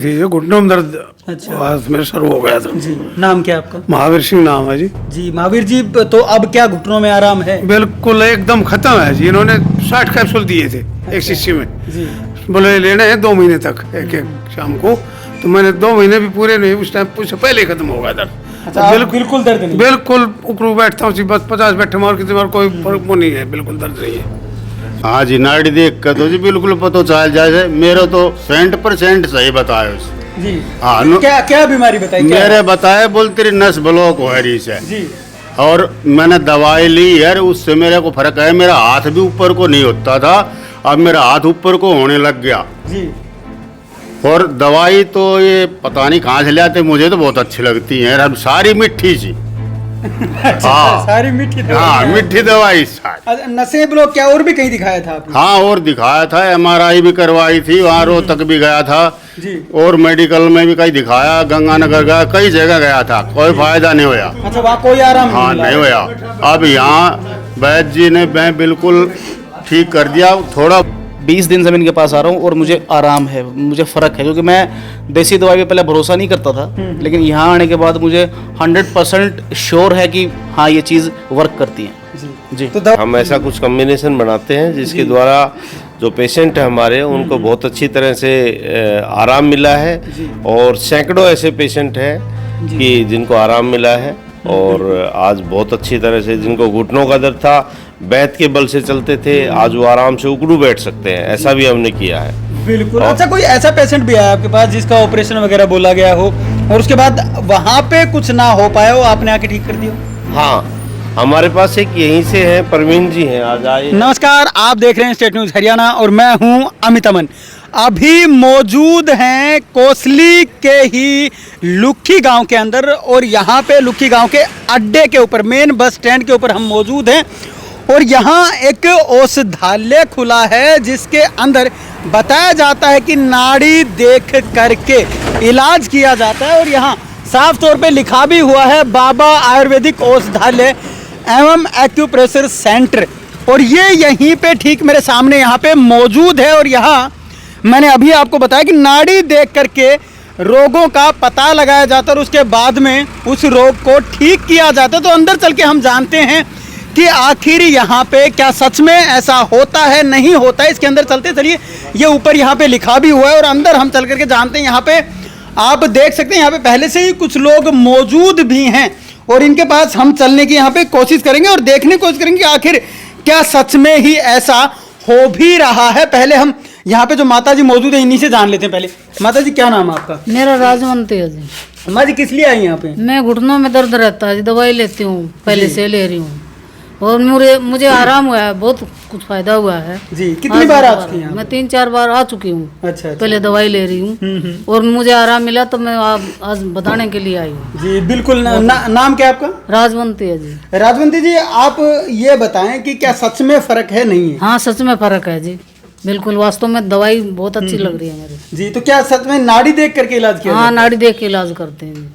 ये घुटनों में दर्द अच्छा। आज मेरे शुरू हो गया था। जी, नाम क्या आपका? महावीर सिंह नाम है जी। जी महावीर जी, तो अब क्या घुटनों में आराम है? बिल्कुल एकदम खत्म है जी। इन्होंने 60 कैप्सूल दिए थे एक शीशी में, जी बोले लेने हैं 2 महीने तक एक एक शाम को। तो मैंने 2 महीने भी पूरे नहीं, उस टाइम उससे पहले खत्म हो गया दर्द। अच्छा, आप बिल्कुल दर्द नहीं? बिल्कुल उकड़ू बैठता हूँ, बस 50 बैठे मार के तुम्हारा कोई फर्क नहीं है, बिल्कुल दर्द नहीं है। हाँ जी, नाड़ी देख कर तो जी बिल्कुल पता चल जाए। मेरे तो 100% सही बताए उस। जी हाँ, क्या क्या बीमारी बताई? क्या मेरे बताए बोल तेरी नस ब्लॉक हो रही है जी, और मैंने दवाई ली यार, उससे मेरे को फर्क है। मेरा हाथ भी ऊपर को नहीं होता था, अब मेरा हाथ ऊपर को होने लग गया। जी और दवाई तो ये पता नहीं कहाँ से लाते, मुझे तो बहुत अच्छी लगती है। अब सारी मिट्टी सी। अच्छा, हाँ। सारी मीठी दवाई हाँ, है। मिट्टी दवाई सारी। अच्छा, नसें ब्लॉक क्या और भी कहीं दिखाया था आपने? हाँ, और दिखाया था, MRI भी करवाई थी, वहाँ रोहतक भी गया था जी। और मेडिकल में भी कहीं दिखाया, गंगानगर गया, कई जगह गया था, कोई फायदा नहीं होया। अच्छा, वहाँ कोई आराम हाँ, मिला? नहीं होया। अब यहाँ वैद्य जी ने मैं बिल्कुल ठीक कर दिया। थोड़ा 20 दिन से मैं इनके पास आ रहा हूँ और मुझे आराम है, मुझे फ़र्क है। क्योंकि मैं देसी दवाई पे पहले भरोसा नहीं करता था, लेकिन यहाँ आने के बाद मुझे 100% श्योर है कि हाँ, ये चीज़ वर्क करती है। जी तो हम ऐसा कुछ कॉम्बिनेशन बनाते हैं जिसके द्वारा जो पेशेंट है हमारे उनको बहुत अच्छी तरह से आराम मिला है। और सैकड़ों ऐसे पेशेंट हैं कि जिनको आराम मिला है और आज बहुत अच्छी तरह से, जिनको घुटनों का दर्द था, बैठ के बल से चलते थे, आज वो आराम से उकड़ू बैठ सकते हैं। ऐसा भी हमने किया है। बिल्कुल। अच्छा, कोई ऐसा पेशेंट भी आया आपके पास जिसका ऑपरेशन वगैरह बोला गया हो और उसके बाद वहाँ पे कुछ ना हो पाया हो, आपने आके ठीक कर दिया? हाँ, हमारे पास एक यहीं से है, परवीन जी हैं, आज आए। नमस्कार, आप देख रहे हैं स्टेट न्यूज हरियाणा और मैं हूं अमित अमन। अभी मौजूद हैं कोसली के ही लुखी गांव के अंदर और यहाँ पे लुखी गांव के अड्डे के ऊपर, मेन बस स्टैंड के ऊपर हम मौजूद हैं और यहाँ एक औषधालय खुला है जिसके अंदर बताया जाता है कि नाड़ी देख करके इलाज किया जाता है। और यहाँ साफ तौर पे लिखा भी हुआ है बाबा आयुर्वेदिक औषधालय एवं एक्यूप्रेशर सेंटर, और ये यहीं पे ठीक मेरे सामने यहाँ पे मौजूद है। और यहाँ मैंने अभी आपको बताया कि नाड़ी देख करके रोगों का पता लगाया जाता है और उसके बाद में उस रोग को ठीक किया जाता है। तो अंदर चल के हम जानते हैं कि आखिर यहाँ पे क्या सच में ऐसा होता है, नहीं होता है। इसके अंदर चलते चलिए, ये ऊपर यहाँ पे लिखा भी हुआ है और अंदर हम चल करके जानते हैं। यहाँ पे आप देख सकते हैं, यहाँ पे पहले से ही कुछ लोग मौजूद भी हैं और इनके पास हम चलने की यहाँ पे कोशिश करेंगे और देखने की कोशिश करेंगे कि आखिर क्या सच में ही ऐसा हो भी रहा है। पहले हम यहाँ पे जो माता जी मौजूद है इन्हीं से जान लेते हैं। पहले माता जी, क्या नाम है आपका? मेरा राजवंती है जी। माँ जी, किस लिए आई यहाँ पे? मैं घुटनों में दर्द रहता है जी, दवाई लेती हूँ, पहले से ले रही हूँ और मुझे आराम हुआ है, बहुत कुछ फायदा हुआ है जी। कितनी बार आ चुकी हैं? मैं 3-4 बार आ चुकी हूँ। अच्छा, अच्छा। पहले दवाई ले रही हूँ और मुझे आराम मिला तो मैं आज बताने के लिए आई हूँ। जी बिल्कुल। नाम क्या है आपका? राजवंती है जी। राजवंती जी, आप ये बताएं कि क्या सच में फर्क है, नहीं है? हाँ, सच में फर्क है जी, बिल्कुल। वास्तव में दवाई बहुत अच्छी लग रही है मेरी जी। तो क्या सच में नाड़ी देख करके इलाज किया? हाँ, नाड़ी देख के इलाज करते हैं जी।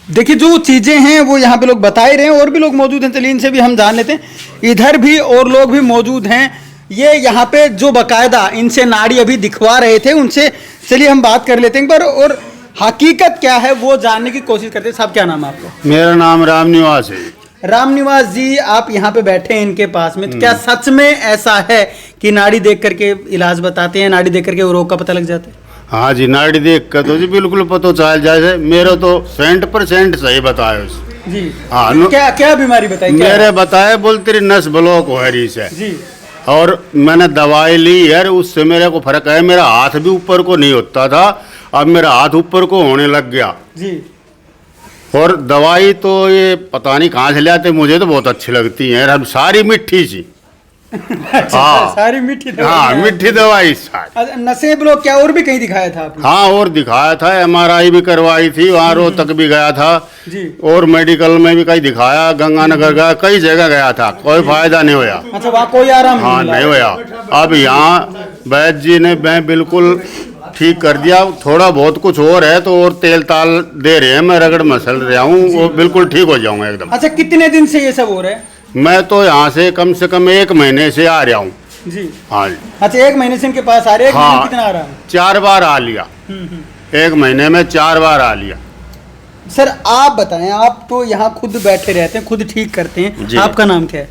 देखिए, जो चीजें हैं वो यहाँ पे लोग बता ही रहे हैं और भी लोग मौजूद हैं, चलिए इनसे भी हम जान लेते हैं। इधर भी और लोग भी मौजूद हैं। ये यहाँ पे जो बकायदा इनसे नाड़ी अभी दिखवा रहे थे, उनसे चलिए हम बात कर लेते हैं एक बार और हकीकत क्या है वो जानने की कोशिश करते हैं। साहब, क्या नाम है आपका? मेरा नाम राम निवास है। राम निवास जी, आप यहाँ पे बैठे हैं इनके पास में, तो क्या सच में ऐसा है कि नाड़ी देख करके इलाज बताते हैं, नाड़ी देख करके वो रोग का पता लग जाता है? हाँ जी, नाड़ी देख कर तो जी बिल्कुल पता चल जाए। मेरे तो 100% सही बताए उस। जी। हाँ, क्या क्या बीमारी बताई? क्या मेरे बताए बोल तेरी नस ब्लॉक हो रही है जी। और मैंने दवाई ली यार, उससे मेरे को फर्क है। मेरा हाथ भी ऊपर को नहीं होता था, अब मेरा हाथ ऊपर को होने लग गया। जी। और दवाई तो ये पता नहीं कहाँ से लाते, मुझे तो बहुत अच्छी लगती है। अब सारी मिट्टी सी। अच्छा, हाँ। सारी मीठी दवाई हाँ, है। मिट्टी दवाई सारी। अच्छा, नसें ब्लॉक क्या और भी कहीं दिखाया था आपने? हाँ, और दिखाया था, MRI भी करवाई थी, वहाँ रोहतक भी गया था जी। और मेडिकल में भी कहीं दिखाया, गंगानगर गया, कई जगह गया था, कोई फायदा नहीं होया। अच्छा, वहाँ कोई आराम हाँ, मिला? नहीं होया। अब यहाँ वैद्य जी ने मैं बिल्कुल ठीक कर दिया। थोड़ा बहुत कुछ और है तो और तेल ताल दे रहे हैं, मैं रगड़ मसल रहा हूँ, वो बिल्कुल ठीक हो जाऊंगा एकदम। अच्छा, कितने दिन से ये सब हो रहा है? मैं तो यहाँ से कम 1 महीने से आ रहा हूँ। जी। हाँ जी। अच्छा, 1 महीने से इनके पास आ रहे हैं? हाँ। कितना आ रहा है? 4 बार आ लिया। 1 महीने में 4 बार आ लिया। सर आप बताएं, आप तो यहाँ खुद बैठे रहते हैं, खुद ठीक करते हैं, जी। आपका नाम क्या है?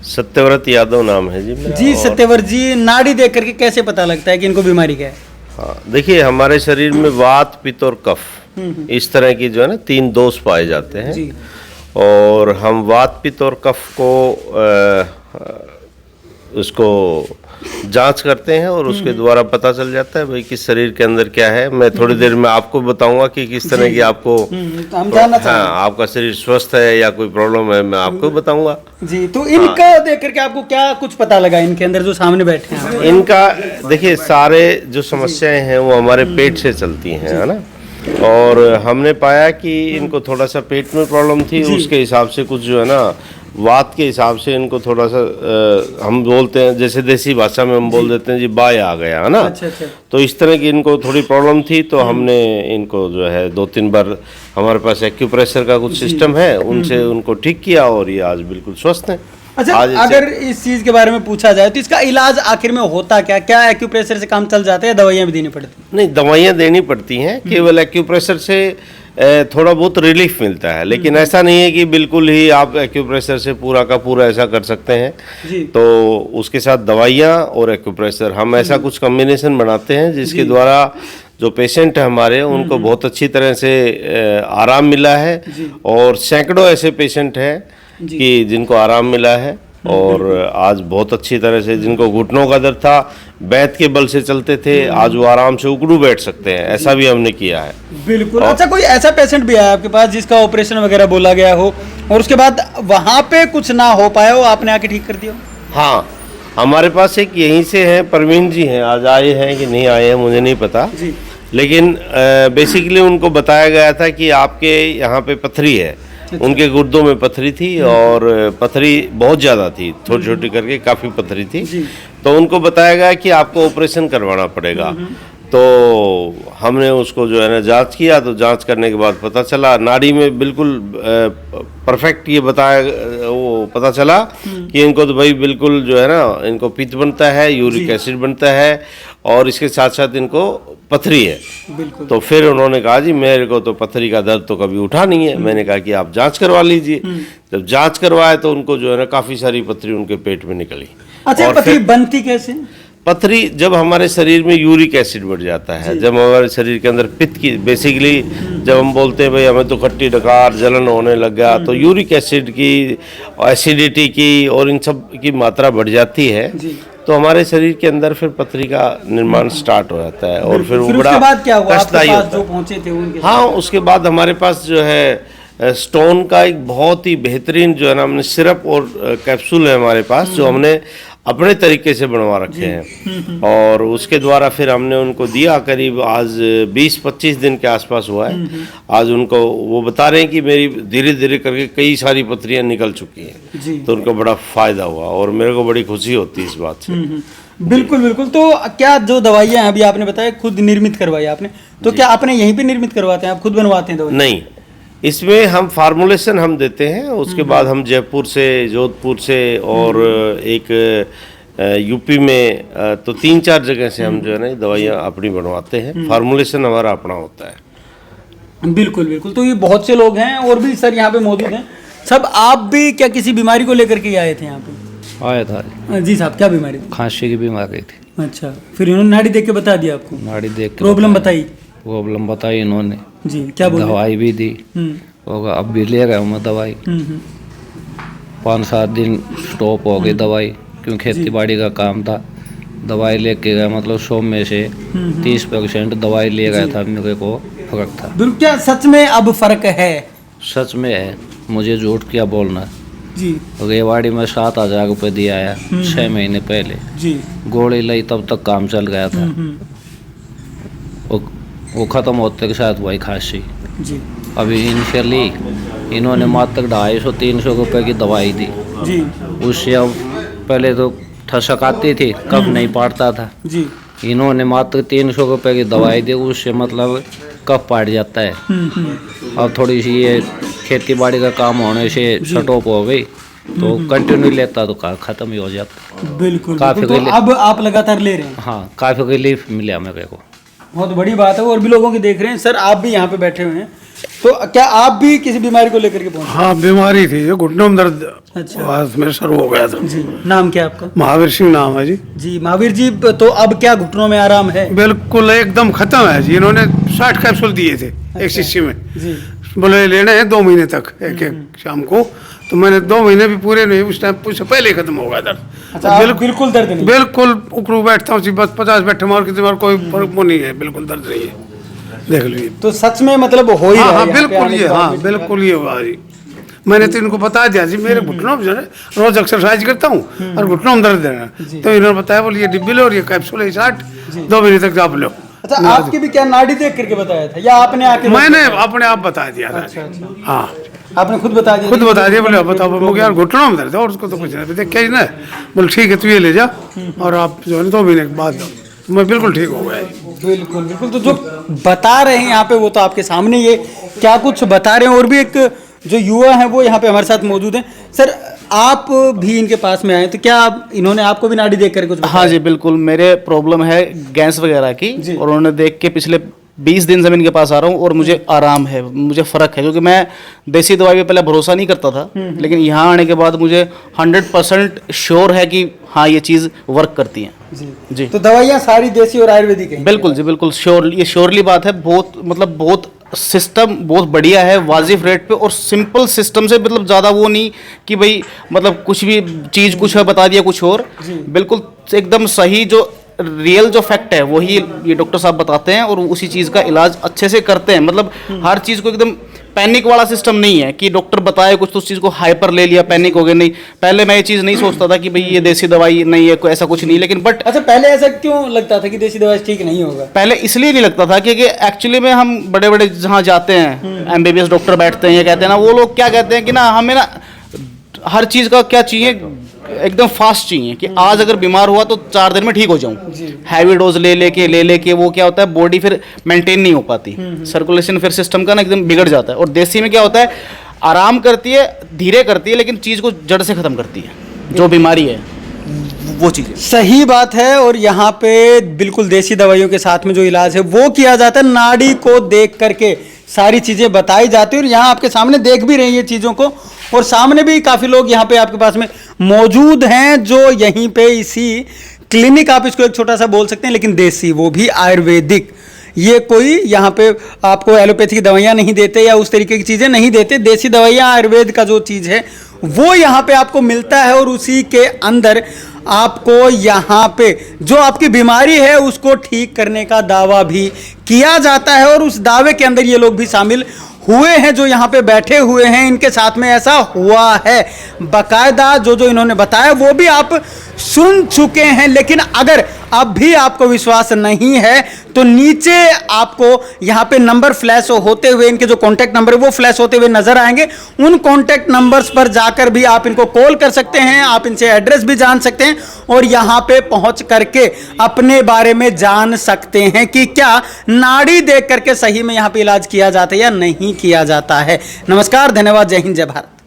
सत्यव्रत यादव नाम है जी मेरा। जी और- सत्यवर जी, नाड़ी देख करके कैसे पता लगता है कि इनको बीमारी क्या है? हाँ, देखिए हमारे शरीर में वात, पित्त और कफ इस तरह की जो है ना 3 दोष पाए जाते हैं। जी। और हम वात, पित्त और कफ को उसको जांच करते हैं और उसके द्वारा पता चल जाता है भाई किस शरीर के अंदर क्या है। मैं थोड़ी देर में आपको बताऊंगा कि किस तरह की आपको तो हम जानना हाँ, चाहेंगे। आपका शरीर स्वस्थ है या कोई प्रॉब्लम है, मैं आपको बताऊंगा। जी, तो इनका देख करके आपको क्या कुछ पता लगा इनके अंदर जो सामने बैठे हैं आप? इनका देखिए सारे जो समस्याएं हैं वो हमारे पेट से चलती हैं, है ना। और हमने पाया कि इनको थोड़ा सा पेट में प्रॉब्लम थी, उसके हिसाब से कुछ जो है ना वात के हिसाब से इनको थोड़ा सा हम बोलते हैं, जैसे देसी भाषा में हम बोल देते हैं जी बाय आ गया, है ना। अच्छा, अच्छा। तो इस तरह की इनको थोड़ी प्रॉब्लम थी, तो हमने इनको जो है 2-3 बार हमारे पास एक्यूप्रेशर का कुछ सिस्टम है, उनसे उनको ठीक किया और ये आज बिल्कुल स्वस्थ हैं। अच्छा, आज इससे- अगर इस चीज के बारे में पूछा जाए तो इसका इलाज आखिर में होता क्या? क्या एक्यूप्रेशर से काम चल जाता है या दवाइयां भी देनी पड़ती? नहीं, दवाइयाँ देनी पड़ती हैं, केवल एक्यूप्रेशर से थोड़ा बहुत रिलीफ मिलता है, लेकिन ऐसा नहीं है कि बिल्कुल ही आप एक्यूप्रेशर से पूरा का पूरा ऐसा कर सकते हैं। जी। तो उसके साथ दवाइयाँ और एक्यूप्रेशर हम ऐसा कुछ कॉम्बिनेशन बनाते हैं जिसके द्वारा जो पेशेंट है हमारे उनको बहुत अच्छी तरह से आराम मिला है। और सैकड़ों ऐसे पेशेंट हैं कि जिनको आराम मिला है और आज बहुत अच्छी तरह से, जिनको घुटनों का दर्द था, बैठ के बल से चलते थे, आज वो आराम से उकड़ू बैठ सकते हैं, ऐसा भी हमने किया है। बिल्कुल। अच्छा, कोई ऐसा पेशेंट भी आया आपके पास जिसका ऑपरेशन वगैरह बोला गया हो और उसके बाद वहां पे कुछ ना हो पाया हो, आपने आके ठीक कर दिया हो? हाँ, हमारे पास एक यहीं से हैं, परवीन जी हैं, आज आए हैं कि नहीं आए हैं मुझे नहीं पता, जी। लेकिन बेसिकली उनको बताया गया था कि आपके यहाँ पे पथरी है। उनके गुर्दों में पथरी थी और पथरी बहुत ज़्यादा थी, छोटी छोटी करके काफ़ी पथरी थी। तो उनको बताया गया कि आपको ऑपरेशन करवाना पड़ेगा। तो हमने उसको जो है ना जांच किया, तो जांच करने के बाद पता चला नाड़ी में बिल्कुल परफेक्ट ये बताया, वो पता चला कि इनको तो भाई बिल्कुल जो है ना इनको पित्त बनता है, यूरिक एसिड बनता है और इसके साथ साथ इनको पथरी है। तो फिर उन्होंने कहा जी मेरे को तो पथरी का दर्द तो कभी उठा नहीं है। मैंने कहा कि आप जांच करवा लीजिए। जब जांच करवाए तो उनको जो है ना काफ़ी सारी पथरी उनके पेट में निकली। अच्छा, और पथरी फिर- बनती कैसे? पथरी जब हमारे शरीर में यूरिक एसिड बढ़ जाता है, जब हमारे शरीर के अंदर पित्त की, बेसिकली जब हम बोलते हैं भाई हमें तो खट्टी डकार जलन होने लग गया, तो यूरिक एसिड की, एसिडिटी की और इन सब की मात्रा बढ़ जाती है, तो हमारे शरीर के अंदर फिर पथरी का निर्माण स्टार्ट हो जाता है और फिर वो फिर बड़ा उसके बाद क्या हुआ? आपके कष्टदायी पास होता जो है। पहुंचे थे उनके हाँ, उसके बाद हमारे पास जो है स्टोन का एक बहुत ही बेहतरीन जो है ना हमने सिरप और कैप्सूल है हमारे पास, जो हमने अपने तरीके से बनवा रखे हैं और उसके द्वारा फिर हमने उनको दिया। करीब आज 20-25 दिन के आसपास हुआ है। आज उनको वो बता रहे हैं कि मेरी धीरे धीरे करके कई सारी पथरियाँ निकल चुकी हैं, तो उनको बड़ा फायदा हुआ और मेरे को बड़ी खुशी होती है इस बात से। बिल्कुल बिल्कुल। तो क्या जो दवाइयाँ हैं अभी आपने बताया खुद निर्मित करवाई आपने, तो क्या आपने यहीं पे निर्मित करवाते हैं, आप खुद बनवाते हैं दवाई? नहीं, इसमें हम फार्मूलेशन हम देते हैं, उसके बाद हम जयपुर से, जोधपुर से और एक यूपी में तो 3-4 जगह से हम जो है ना दवाइयाँ अपनी बनवाते हैं। फार्मूलेशन हमारा अपना होता है। बिल्कुल बिल्कुल। तो ये बहुत से लोग हैं और भी सर यहाँ पे मौजूद हैं। सब आप भी क्या किसी बीमारी को लेकर के आए थे यहाँ पे? आया था, जी साहब, क्या बीमारी थी? खांसी की बीमारी थी। अच्छा, फिर इन्होंने नाड़ी देख के बता दिया आपको? नाड़ी देख के प्रॉब्लम बताई? प्रॉब्लम बताई इन्होंने, जी, क्या बोले? दवाई भी दी हम्म, और अब भी ले रहा हूँ मैं दवाई। हम्म। 5-7 दिन स्टॉप हो गई दवाई, क्यों खेती बाड़ी का काम था। दवाई लेके गया, मतलब 100 में से 30% दवाई ले गया था, मेरे को फर्क था। बिल्कुल। क्या सच में अब फर्क है? सच में है, मुझे झूठ क्या बोलना। जी रेवाड़ी में 7,000 रुपये दिया है 6 महीने पहले। जी। गोली लाई तब तक काम चल गया था। वो ख़त्म होते के साथ वही खांसी। जी अभी इनसे ली, इन्होंने मात्र 250-300 रुपये की दवाई दी। जी उससे अब पहले तो ठसक आती थी, कफ नहीं पाटता था। जी। इन्होंने मात्र 300 रुपये की दवाई दी, उससे मतलब कफ पाट जाता है। अब थोड़ी सी ये खेती बाड़ी का काम होने से स्टॉप हो गई, तो कंटिन्यू लेता तो ख़त्म ही हो जाता। बिल्कुल काफी बिल्कुल। तो रिलीफ- अब आप लगातार ले रहे हैं? हाँ, काफ़ी रिलीफ मिला मेरे को। बहुत बड़ी बात है, और भी लोगों की देख रहे हैं। सर आप भी यहाँ पे बैठे हुए हैं, तो क्या आप भी किसी बीमारी को लेकर के पहुंचे? हाँ, बीमारी थी, जो घुटनों में दर्द, अच्छा। आवाज में शुरू हो गया था। जी, नाम क्या आपका? महावीर सिंह नाम है जी। जी महावीर जी, तो अब क्या घुटनों में आराम है? बिल्कुल एकदम खत्म है जी। इन्होंने 60 कैप्सूल दिए थे एक शीशी में, जी बोले लेने हैं 2 महीने तक एक एक शाम को। तो मैंने 2 महीने भी पूरे नहीं, उस टाइम उससे पहले खत्म हो गया दर्द। अच्छा, आप बिल्कुल दर्द नहीं? बिल्कुल उकड़ू बैठता हूँ, बस 50 बैठे मार के तुम्हारा कोई फर्क नहीं है, बिल्कुल दर्द नहीं है, देख लीजिए। तो सच में मतलब हो ही हाँ रहा हाँ है यहाँ पे बिल्कुल आने ये, के बाद हाँ में? बिल्कुल ये हुआ जी। मैंने तो इनको बता दिया जी, मेरे घुटनों में जो है रोज एक्सरसाइज करता हूँ और घुटनों में दर्द है, तो इन्होंने बताया बोले ये डिब्बी लो और ये कैप्सूल है 60, 2 महीने तक आप लो। अच्छा, आपकी भी क्या नाड़ी देख करके बताया था या आपने आके? मैंने अपने आप बता दिया था। अच्छा अच्छा, हाँ आपने खुद बता दिया? खुद बता दिया, बोले बताओ मुझे यार घुटनों में दर्द है और उसको तो कुछ नहीं देख क्या ही ना। बोले ठीक है तू ये ले जा और आप जो है 2 महीने के बाद दो। मैं बिल्कुल ठीक हो गया। बिल्कुल बिल्कुल। तो जो बता रहे हैं यहाँ पे वो तो आपके सामने, ये क्या कुछ बता रहे हैं। और भी एक जो युवा है वो यहाँ पे हमारे साथ मौजूद हैं। सर आप भी इनके पास में आए, तो क्या इन्होंने आपको भी नाड़ी देख कर कुछ बताया? हाँ जी बिल्कुल, मेरे प्रॉब्लम है गैस वगैरह की, और उन्होंने देख के पिछले 20 दिन से मैं इनके पास आ रहा हूँ और मुझे आराम है, मुझे फ़र्क है। क्योंकि मैं देसी दवाई पे पहले भरोसा नहीं करता था, लेकिन यहाँ आने के बाद मुझे 100% श्योर है कि हाँ ये चीज़ वर्क करती है। जी तो दवाइयाँ सारी देसी और आयुर्वेदिक हैं? बिल्कुल जी बिल्कुल, श्योर, ये श्योरली बात है। बहुत मतलब बहुत सिस्टम बहुत बढ़िया है, वाजिब रेट पे और सिंपल सिस्टम से, मतलब ज़्यादा वो नहीं कि भाई मतलब कुछ भी चीज़ कुछ है बता दिया कुछ और, बिल्कुल एकदम सही जो रियल जो फैक्ट है वही ये डॉक्टर साहब बताते हैं और उसी चीज़ का इलाज अच्छे से करते हैं। मतलब हर चीज़ को एकदम पैनिक वाला सिस्टम नहीं है कि डॉक्टर बताए कुछ तो उस चीज़ को हाइपर ले लिया, पैनिक हो गए। नहीं, पहले मैं ये चीज़ नहीं सोचता था कि भाई ये देसी दवाई नहीं है, कोई ऐसा कुछ नहीं, लेकिन बट अच्छा, पहले ऐसा क्यों लगता था कि देसी दवाई ठीक नहीं होगा? पहले इसलिए नहीं लगता था क्योंकि एक्चुअली में हम बड़े बड़े जहाँ जाते हैं MBBS डॉक्टर बैठते हैं, ये कहते हैं ना, वो लोग क्या कहते हैं कि ना हमें ना हर चीज़ का क्या चाहिए, एकदम फास्ट चाहिए कि आज अगर बीमार हुआ तो 4 दिन में ठीक हो जाऊं। हैवी डोज ले लेके वो क्या होता है, बॉडी फिर मेंटेन नहीं हो पाती, सर्कुलेशन फिर सिस्टम का ना एकदम बिगड़ जाता है। और देसी में क्या होता है, आराम करती है, धीरे करती है, लेकिन चीज़ को जड़ से ख़त्म करती है, जो बीमारी है वो चीज़। सही बात है। और यहाँ पे बिल्कुल देसी दवाइयों के साथ में जो इलाज है वो किया जाता है, नाड़ी को देख करके सारी चीज़ें बताई जाती है। और यहाँ आपके सामने देख भी रही है चीज़ों को, और सामने भी काफ़ी लोग यहाँ पे आपके पास में मौजूद हैं जो यहीं पे इसी क्लिनिक, आप इसको एक छोटा सा बोल सकते हैं, लेकिन देसी, वो भी आयुर्वेदिक। ये कोई यहाँ पे आपको एलोपैथी की दवाइयाँ नहीं देते या उस तरीके की चीज़ें नहीं देते, देसी दवाइयाँ आयुर्वेद का जो चीज़ है वो यहाँ पे आपको मिलता है। और उसी के अंदर आपको यहाँ पे जो आपकी बीमारी है उसको ठीक करने का दावा भी किया जाता है। और उस दावे के अंदर ये लोग भी शामिल हुए हैं जो यहाँ पे बैठे हुए हैं, इनके साथ में ऐसा हुआ है बाकायदा। जो इन्होंने बताया वो भी आप सुन चुके हैं। लेकिन अगर अब भी आपको विश्वास नहीं है तो नीचे आपको यहाँ पे नंबर फ्लैश होते हुए, इनके जो कॉन्टैक्ट नंबर है वो फ्लैश होते हुए नजर आएंगे। उन कॉन्टैक्ट नंबर्स पर जाकर भी आप इनको कॉल कर सकते हैं, आप इनसे एड्रेस भी जान सकते हैं और यहाँ पे पहुँच करके अपने बारे में जान सकते हैं कि क्या नाड़ी देख करके सही में यहाँ पे इलाज किया जाता है या नहीं किया जाता है। नमस्कार, धन्यवाद, जय हिंद, जय भारत।